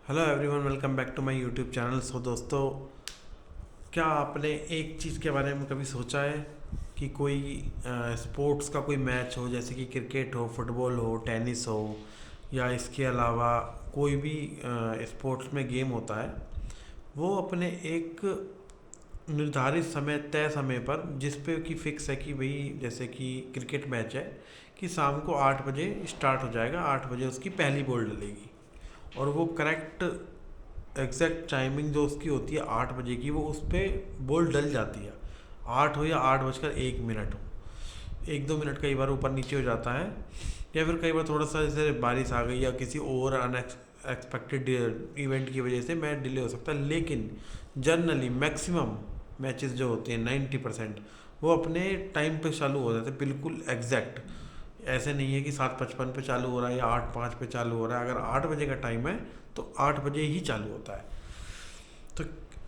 Hello everyone, welcome back to my YouTube channel. So दोस्तों, क्या आपने एक चीज़ के बारे में कभी सोचा है कि कोई स्पोर्ट्स का कोई मैच हो, जैसे कि क्रिकेट हो, फुटबॉल हो, टेनिस हो, या इसके अलावा कोई भी स्पोर्ट्स में गेम होता है, वो अपने एक निर्धारित समय, तय समय पर, जिस पे कि फिक्स है कि भाई जैसे कि क्रिकेट मैच है कि शाम को 8 बजे स्टार्ट हो जाएगा, 8 बजे उसकी पहली बॉल डलेगी और वो करेक्ट एग्जैक्ट टाइमिंग जो उसकी होती है 8 बजे की, वो उस पर बॉल डल जाती है। 8 हो या 8 बजकर 1 मिनट हो, 1-2 मिनट कई बार ऊपर नीचे हो जाता है, या फिर कई बार थोड़ा सा जैसे बारिश आ गई या किसी और अनएक्सपेक्टेड इवेंट की वजह से मैच डिले हो सकता है। लेकिन जनरली मैक्सिमम मैचेस जो होते हैं 90% वो अपने टाइम पे चालू हो जाते हैं, बिल्कुल एग्जैक्ट। ऐसे नहीं है कि 7:55 पे चालू हो रहा है या 8:05 पे चालू हो रहा है। अगर 8 बजे का टाइम है तो 8 बजे ही चालू होता है। तो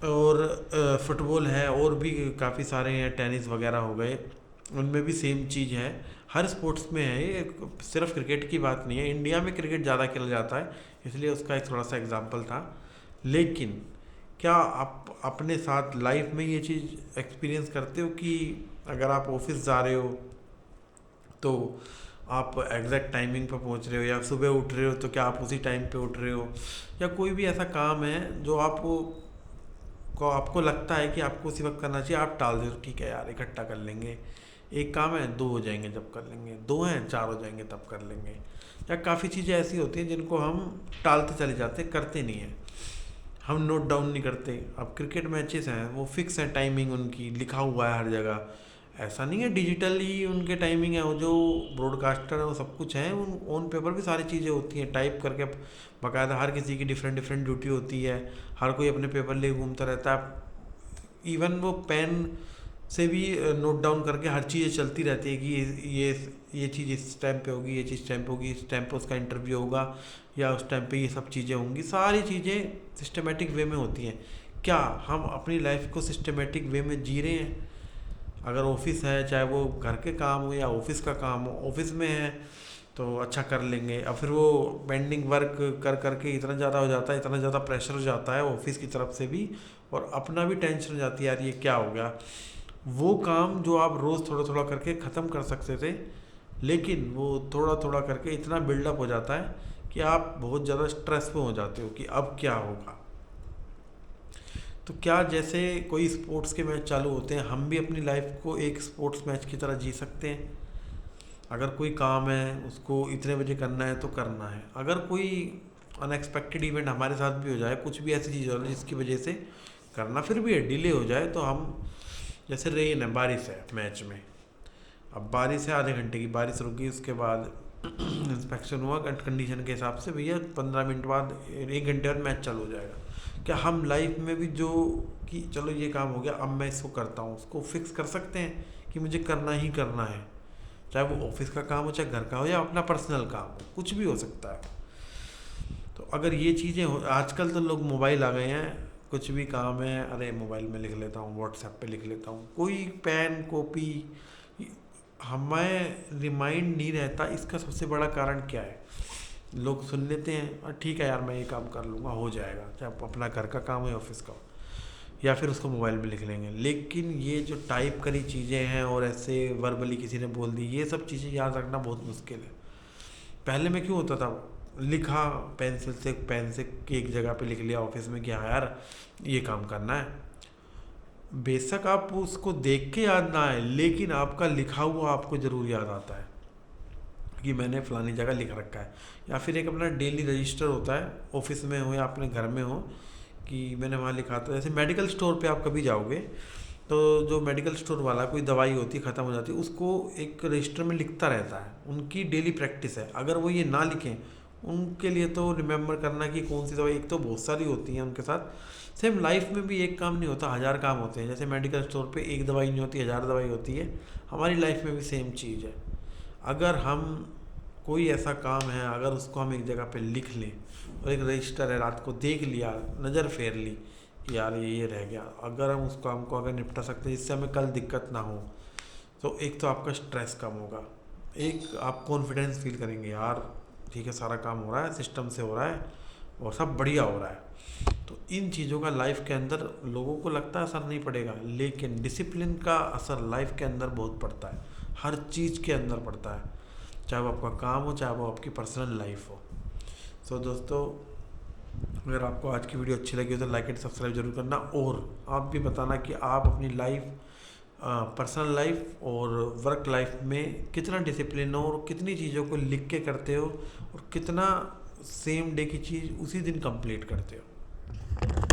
और फुटबॉल है, और भी काफ़ी सारे हैं, टेनिस वगैरह हो गए, उनमें भी सेम चीज़ है। हर स्पोर्ट्स में है ये, सिर्फ क्रिकेट की बात नहीं है। इंडिया में क्रिकेट ज़्यादा खेला जाता है, इसलिए उसका एक थोड़ा सा एग्जांपल था। लेकिन क्या आप अपने साथ लाइफ में ये चीज़ एक्सपीरियंस करते हो कि अगर आप ऑफिस जा रहे हो तो आप एग्जैक्ट टाइमिंग पर पहुंच रहे हो, या सुबह उठ रहे हो तो क्या आप उसी टाइम पे उठ रहे हो, या कोई भी ऐसा काम है जो आपको लगता है कि आपको उसी वक्त करना चाहिए, आप टाल दे तो ठीक है यार इकट्ठा कर लेंगे, एक काम है दो हो जाएंगे जब कर लेंगे, दो हैं चार हो जाएंगे तब कर लेंगे। या काफ़ी चीज़ें ऐसी होती हैं जिनको हम टालते चले जाते, करते नहीं हैं, हम नोट डाउन नहीं करते। अब क्रिकेट मैचेस हैं, वो फिक्स है, टाइमिंग उनकी लिखा हुआ है हर जगह। ऐसा नहीं है डिजिटल ही उनके टाइमिंग है, वो जो ब्रॉडकास्टर है वो सब कुछ है, उन ऑन पेपर भी सारी चीज़ें होती हैं टाइप करके। बाकायदा हर किसी की डिफरेंट डिफरेंट ड्यूटी होती है, हर कोई अपने पेपर ले घूमता रहता है। इवन वो पेन से भी नोट डाउन करके हर चीज़ चलती रहती है कि ये चीज़ इस टाइम पे होगी, ये चीज़ टाइम पे होगी, इस टाइम पे उसका इंटरव्यू होगा, या उस टाइम पे ये सब चीज़ें होंगी। सारी चीज़ें सिस्टमेटिक वे में होती हैं। क्या हम अपनी लाइफ को सिस्टमेटिक वे में जी रहे हैं? अगर ऑफिस है, चाहे वो घर के काम हो या ऑफिस का काम हो, ऑफिस में है तो अच्छा कर लेंगे, अब फिर वो पेंडिंग वर्क कर करके इतना ज़्यादा हो जाता है, इतना ज़्यादा प्रेशर हो जाता है ऑफिस की तरफ से भी, और अपना भी टेंशन हो जाती है यार ये क्या हो गया। वो काम जो आप रोज़ थोड़ा थोड़ा करके ख़त्म कर सकते थे, लेकिन वो थोड़ा थोड़ा करके इतना बिल्डअप हो जाता है कि आप बहुत ज़्यादा स्ट्रेस में हो जाते हो कि अब क्या होगा। तो क्या जैसे कोई स्पोर्ट्स के मैच चालू होते हैं, हम भी अपनी लाइफ को एक स्पोर्ट्स मैच की तरह जी सकते हैं? अगर कोई काम है उसको इतने बजे करना है तो करना है। अगर कोई अनएक्सपेक्टेड इवेंट हमारे साथ भी हो जाए, कुछ भी ऐसी चीज़ हो जाए जिसकी वजह से करना फिर भी है, डिले हो जाए, तो हम, जैसे रेन है, बारिश है मैच में, अब बारिश है, आधे घंटे की बारिश रुकी, उसके बाद इंस्पेक्शन हुआ कंडीशन के हिसाब से, भैया 15 मिनट बाद, 1 घंटे बाद मैच चालू हो जाएगा। क्या हम लाइफ में भी जो कि चलो ये काम हो गया अब मैं इसको करता हूँ, उसको फिक्स कर सकते हैं कि मुझे करना ही करना है, चाहे वो ऑफिस का काम हो, चाहे घर का हो, या अपना पर्सनल काम हो, कुछ भी हो सकता है। तो अगर ये चीज़ें हो, आजकल तो लोग मोबाइल आ गए हैं, कुछ भी काम है अरे मोबाइल में लिख लेता हूँ, व्हाट्सएप पे लिख लेता हूँ, कोई पेन कॉपी हमें रिमाइंड नहीं रहता। इसका सबसे बड़ा कारण क्या है? लोग सुन लेते हैं और ठीक है यार मैं ये काम कर लूँगा, हो जाएगा, चाहे अपना घर का काम है, ऑफिस का हो, या फिर उसको मोबाइल में लिख लेंगे। लेकिन ये जो टाइप करी चीज़ें हैं और ऐसे वर्बली किसी ने बोल दी, ये सब चीज़ें याद रखना बहुत मुश्किल है। पहले में क्यों होता था, लिखा पेंसिल से, पेन से एक जगह पे लिख लिया ऑफिस में कि हाँ यार ये काम करना है। बेशक आप उसको देख के याद ना आए, लेकिन आपका लिखा हुआ आपको ज़रूर याद आता है कि मैंने फलानी जगह लिख रखा है। या फिर एक अपना डेली रजिस्टर होता है, ऑफिस में हो या अपने घर में हो, कि मैंने वहाँ लिखा था। जैसे मेडिकल स्टोर पे आप कभी जाओगे तो जो मेडिकल स्टोर वाला, कोई दवाई होती है ख़त्म हो जाती है, उसको एक रजिस्टर में लिखता रहता है, उनकी डेली प्रैक्टिस है। अगर वो ये ना लिखें, उनके लिए तो रिमेंबर करना कि कौन सी दवाई, एक तो बहुत सारी होती हैं उनके साथ। सेम लाइफ में भी एक काम नहीं होता, हज़ार काम होते हैं। जैसे मेडिकल स्टोर पे एक दवाई नहीं होती, हज़ार दवाई होती है। हमारी लाइफ में भी सेम चीज़ है। अगर हम, कोई ऐसा काम है अगर उसको हम एक जगह पे लिख लें, और एक रजिस्टर है, रात को देख लिया, नज़र फेर ली कि यार ये रह गया, अगर हम उस काम को अगर निपटा सकते हैं जिससे हमें कल दिक्कत ना हो, तो एक तो आपका स्ट्रेस कम होगा, एक आप कॉन्फिडेंस फील करेंगे, यार ठीक है सारा काम हो रहा है, सिस्टम से हो रहा है, और सब बढ़िया हो रहा है। तो इन चीज़ों का लाइफ के अंदर लोगों को लगता है असर नहीं पड़ेगा, लेकिन डिसिप्लिन का असर लाइफ के अंदर बहुत पड़ता है, हर चीज़ के अंदर पड़ता है, चाहे वो आपका काम हो, चाहे वो आपकी पर्सनल लाइफ हो। सो दोस्तों, अगर आपको आज की वीडियो अच्छी लगी हो तो लाइक एंड सब्सक्राइब जरूर करना, और आप भी बताना कि आप अपनी लाइफ, पर्सनल लाइफ और वर्क लाइफ में कितना डिसिप्लिन हो और कितनी चीज़ों को लिख के करते हो और कितना सेम डे की चीज़ उसी दिन कंप्लीट करते हो।